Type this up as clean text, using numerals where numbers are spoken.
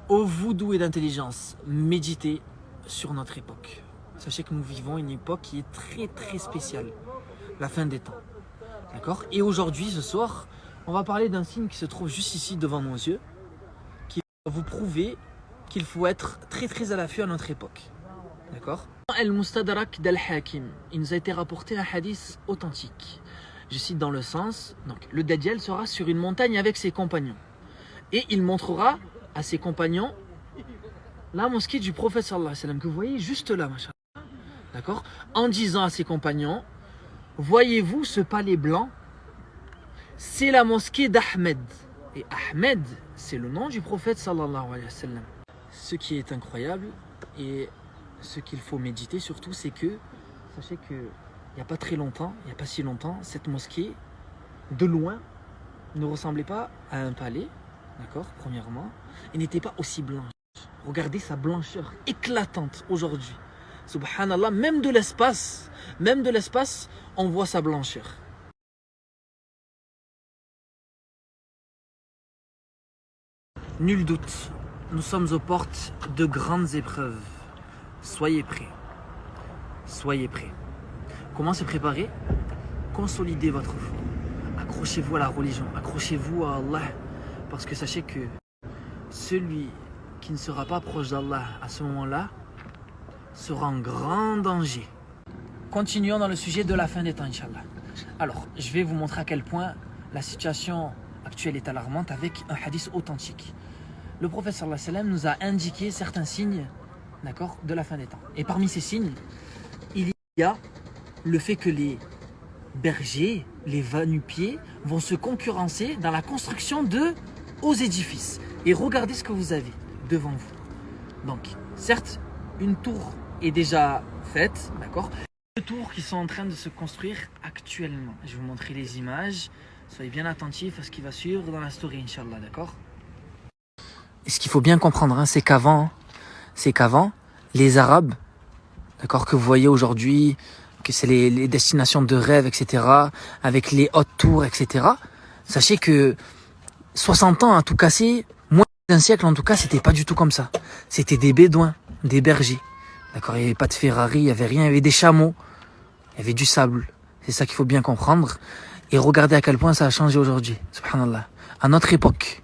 Ô vous doués d'intelligence, méditez sur notre époque. Sachez que nous vivons une époque qui est très très spéciale, la fin des temps. D'accord? Et aujourd'hui, ce soir, on va parler d'un signe qui se trouve juste ici devant nos yeux, qui va vous prouver qu'il faut être très très à l'affût à notre époque. D'accord? Al-Mustadrak d'Al-Hakim, il nous a été rapporté un hadith authentique. Je cite dans le sens, donc le Dajjal sera sur une montagne avec ses compagnons. Et il montrera à ses compagnons la mosquée du prophète sallallahu alayhi wa sallam, que vous voyez juste là, machallah. D'accord? En disant à ses compagnons, voyez-vous ce palais blanc? C'est la mosquée d'Ahmed. Et Ahmed, c'est le nom du prophète sallallahu alayhi wa sallam. Ce qui est incroyable et ce qu'il faut méditer surtout, c'est que, sachez que il n'y a pas très longtemps, il n'y a pas si longtemps, cette mosquée, de loin, ne ressemblait pas à un palais, d'accord, premièrement, et n'était pas aussi blanche. Regardez sa blancheur éclatante aujourd'hui. Subhanallah, même de l'espace, on voit sa blancheur. Nul doute, nous sommes aux portes de grandes épreuves. Soyez prêts. Soyez prêts. Comment se préparer? Consolidez votre foi. Accrochez-vous à la religion, accrochez-vous à Allah. Parce que sachez que celui qui ne sera pas proche d'Allah à ce moment-là sera en grand danger. Continuons dans le sujet de la fin des temps, Inch'Allah. Alors, je vais vous montrer à quel point la situation actuelle est alarmante avec un hadith authentique. Le prophète sallallahu alayhi wa sallam nous a indiqué certains signes, d'accord, de la fin des temps. Et parmi ces signes, il y a le fait que les bergers, les va-nu-pieds vont se concurrencer dans la construction de hauts édifices. Et regardez ce que vous avez devant vous. Donc, certes, une tour est déjà faite, d'accord? Deux tours qui sont en train de se construire actuellement. Je vais vous montrer les images. Soyez bien attentifs à ce qui va suivre dans la story, Inch'Allah, d'accord? Et ce qu'il faut bien comprendre, hein, c'est qu'avant, les Arabes, d'accord, que vous voyez aujourd'hui, que c'est les destinations de rêve, etc., avec les hautes tours, etc., sachez que 60 ans à tout casser, moins d'un siècle en tout cas, c'était pas du tout comme ça. C'était des bédouins, des bergers. D'accord, il n'y avait pas de Ferrari, il n'y avait rien, il y avait des chameaux, il y avait du sable. C'est ça qu'il faut bien comprendre. Et regardez à quel point ça a changé aujourd'hui. Subhanallah. À notre époque,